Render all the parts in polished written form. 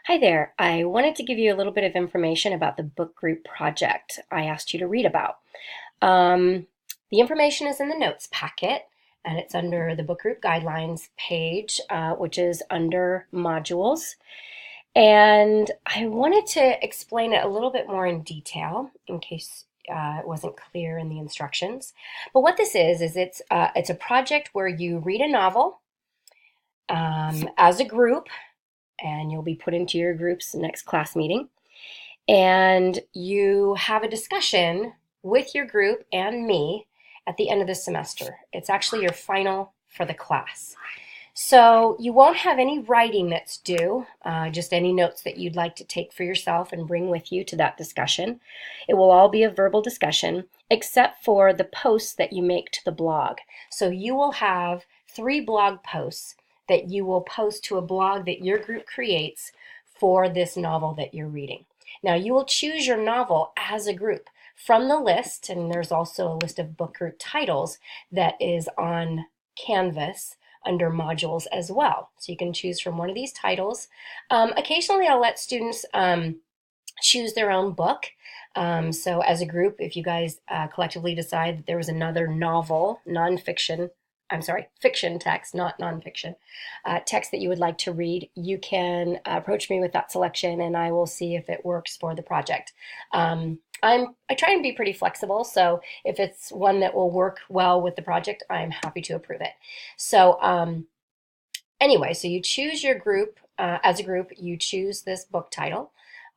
Hi there. I wanted to give you a little bit of information about the book group project I asked you to read about. Um, the information is in the notes packet, and it's under the book group guidelines page, which is under modules. And I wanted to explain it a little bit more in detail in case it wasn't clear in the instructions. But what this is it's a project where you read a novel as a group, and you'll be put into your group's next class meeting. And you have a discussion with your group and me at the end of the semester. It's actually your final for the class. So you won't have any writing that's due, just any notes that you'd like to take for yourself and bring with you to that discussion. It will all be a verbal discussion, except for the posts that you make to the blog. So you will have 3 blog posts that you will post to a blog that your group creates for this novel that you're reading. Now you will choose your novel as a group from the list, and there's also a list of book group titles that is on Canvas under modules as well. So you can choose from one of these titles. Occasionally I'll let students choose their own book. So as a group, if you guys collectively decide that there was another novel, fiction text, not nonfiction, text that you would like to read, you can approach me with that selection and I will see if it works for the project. I try and be pretty flexible, so if it's one that will work well with the project, I'm happy to approve it. So anyway, so you choose your group, as a group, you choose this book title.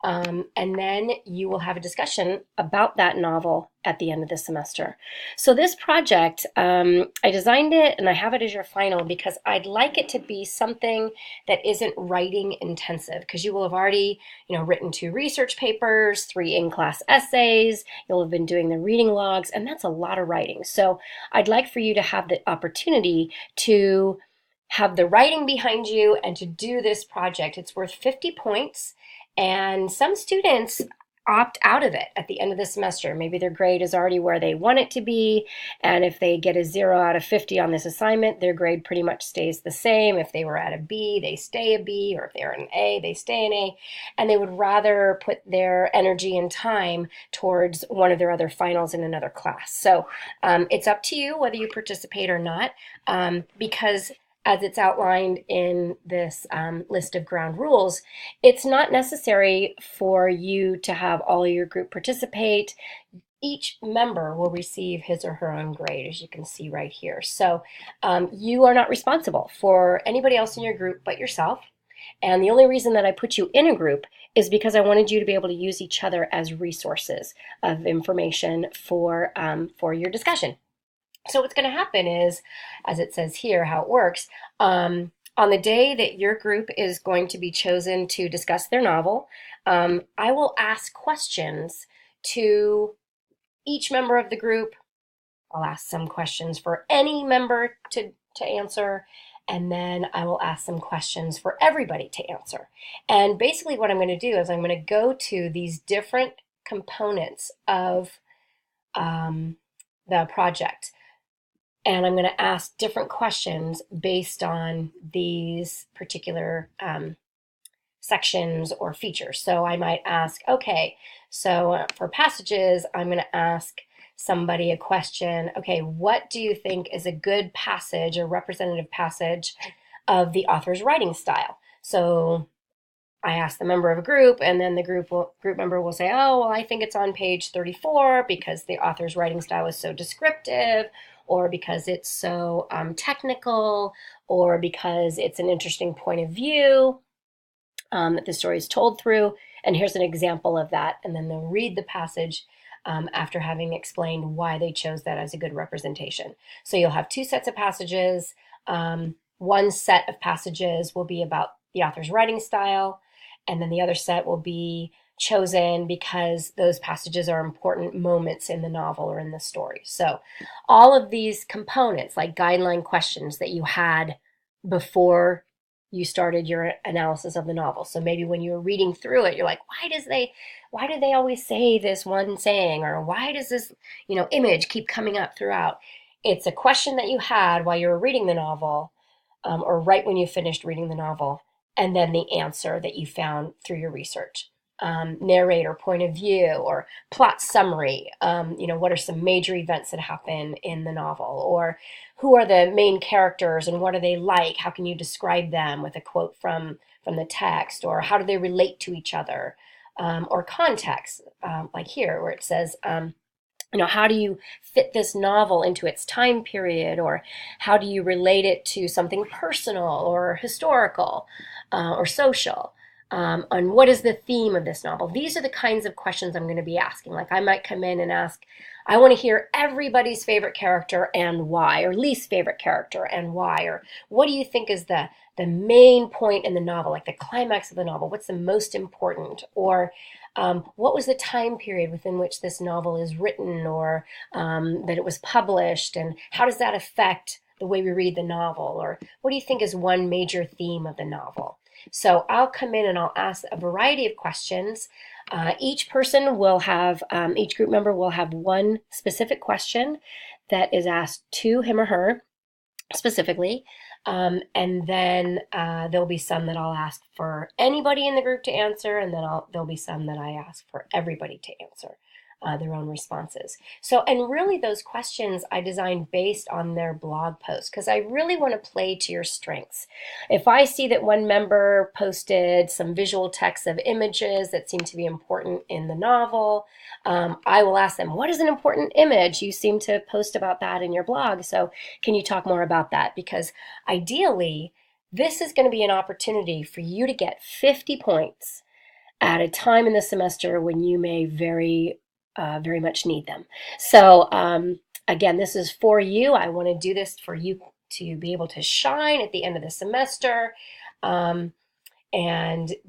And then you will have a discussion about that novel at the end of the semester. So this project, I designed it and I have it as your final because I'd like it to be something that isn't writing intensive, because you will have already, written 2 research papers, 3 in-class essays, you'll have been doing the reading logs, and that's a lot of writing. So I'd like for you to have the opportunity to have the writing behind you and to do this project. It's worth 50 points. And some students opt out of it at the end of the semester. Maybe their grade is already where they want it to be, and if they get a 0 out of 50 on this assignment, their grade pretty much stays the same. If they were at a B, they stay a B, or if they're an A, they stay an A, and they would rather put their energy and time towards one of their other finals in another class. So it's up to you whether you participate or not, because as it's outlined in this list of ground rules, it's not necessary for you to have all of your group participate. Each member will receive his or her own grade, as you can see right here. So you are not responsible for anybody else in your group but yourself. And the only reason that I put you in a group is because I wanted you to be able to use each other as resources of information for your discussion. So what's going to happen is, as it says here, how it works, on the day that your group is going to be chosen to discuss their novel, I will ask questions to each member of the group. I'll ask some questions for any member to answer, and then I will ask some questions for everybody to answer. And basically what I'm going to do is I'm going to go to these different components of the project. And I'm going to ask different questions based on these particular sections or features. So I might ask, okay, so for passages, I'm going to ask somebody a question. Okay, what do you think is a good passage or representative passage of the author's writing style? So I ask the member of a group, and then the group member will say, oh, well, I think it's on page 34 because the author's writing style is so descriptive, or because it's so technical, or because it's an interesting point of view that the story is told through. And here's an example of that. And then they'll read the passage after having explained why they chose that as a good representation. So you'll have 2 sets of passages. One set of passages will be about the author's writing style, and then the other set will be chosen because those passages are important moments in the novel or in the story. So all of these components, like guideline questions that you had before you started your analysis of the novel. So maybe when you were reading through it, you're like, why do they always say this one saying, or why does this, image keep coming up throughout? It's a question that you had while you were reading the novel, or right when you finished reading the novel, and then the answer that you found through your research. Narrator point of view or plot summary. What are some major events that happen in the novel? Or who are the main characters and what are they like? How can you describe them with a quote from the text? Or how do they relate to each other? Or context, like here where it says, how do you fit this novel into its time period, or how do you relate it to something personal or historical or social? And what is the theme of this novel? These are the kinds of questions I'm going to be asking. Like I might come in and ask, I want to hear everybody's favorite character and why, or least favorite character and why, or what do you think is the main point in the novel, like the climax of the novel? What's the most important? Or what was the time period within which this novel is written, or that it was published, and how does that affect the way we read the novel? Or what do you think is one major theme of the novel? So I'll come in and I'll ask a variety of questions. Each person will have, each group member will have one specific question that is asked to him or her specifically. And then there'll be some that I'll ask for anybody in the group to answer, and then there'll be some that I ask for everybody to answer their own responses. So, and really those questions I designed based on their blog post, because I really want to play to your strengths. If I see that one member posted some visual text of images that seem to be important in the novel, I will ask them, what is an important image? You seem to post about that in your blog, so can you talk more about that? Because ideally, this is going to be an opportunity for you to get 50 points at a time in the semester when you may very much need them. So again, this is for you. I want to do this for you to be able to shine at the end of the semester and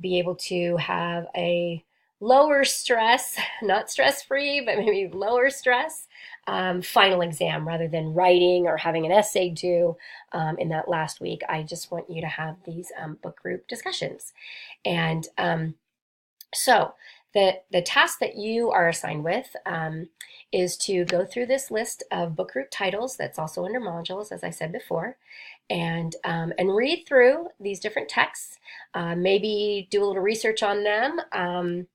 be able to have a lower stress, not stress-free, but maybe lower stress final exam rather than writing or having an essay due in that last week. I just want you to have these book group discussions. And so the task that you are assigned with is to go through this list of book group titles that's also under modules, as I said before, and read through these different texts, maybe do a little research on them,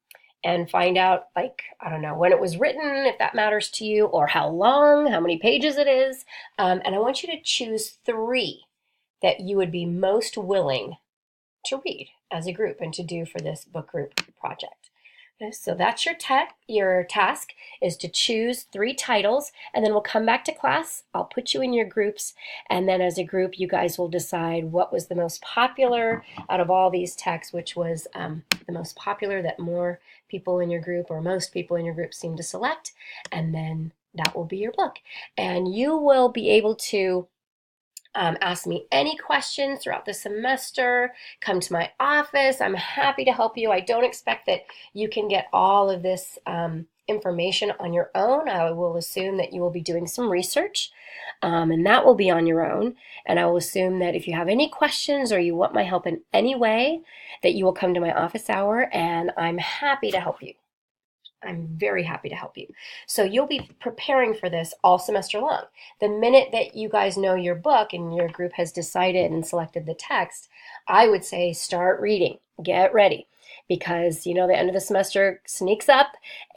and find out, like, I don't know, when it was written, if that matters to you, or how long, how many pages it is. And I want you to choose 3 that you would be most willing to read as a group and to do for this book group project. Okay, so that's your task is to choose 3 titles, and then we'll come back to class. I'll put you in your groups, and then as a group, you guys will decide what was the most popular out of all these texts, which was the most popular that more people in your group or most people in your group seem to select, and then that will be your book. And you will be able to ask me any questions throughout the semester. Come to my office. I'm happy to help you. I don't expect that you can get all of this information on your own. I will assume that you will be doing some research, and that will be on your own. And I will assume that if you have any questions or you want my help in any way, that you will come to my office hour, and I'm happy to help you. I'm very happy to help you. So you'll be preparing for this all semester long. The minute that you guys know your book and your group has decided and selected the text, I would say start reading, get ready, because the end of the semester sneaks up,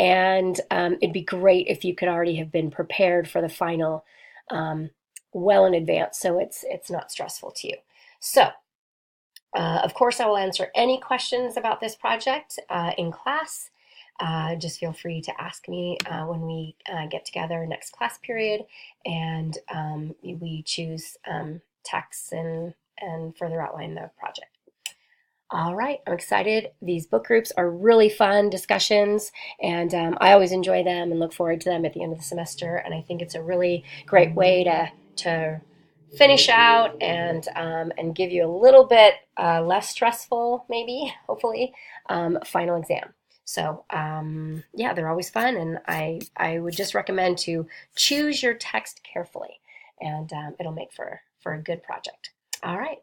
and it'd be great if you could already have been prepared for the final well in advance, so it's not stressful to you. So of course I will answer any questions about this project in class. Just feel free to ask me when we get together next class period, and we choose texts and further outline the project. All right, I'm excited. These book groups are really fun discussions, and I always enjoy them and look forward to them at the end of the semester, and I think it's a really great way to finish out and give you a little bit less stressful, maybe, hopefully, final exam. So yeah, they're always fun, and I would just recommend to choose your text carefully, and it'll make for a good project. All right.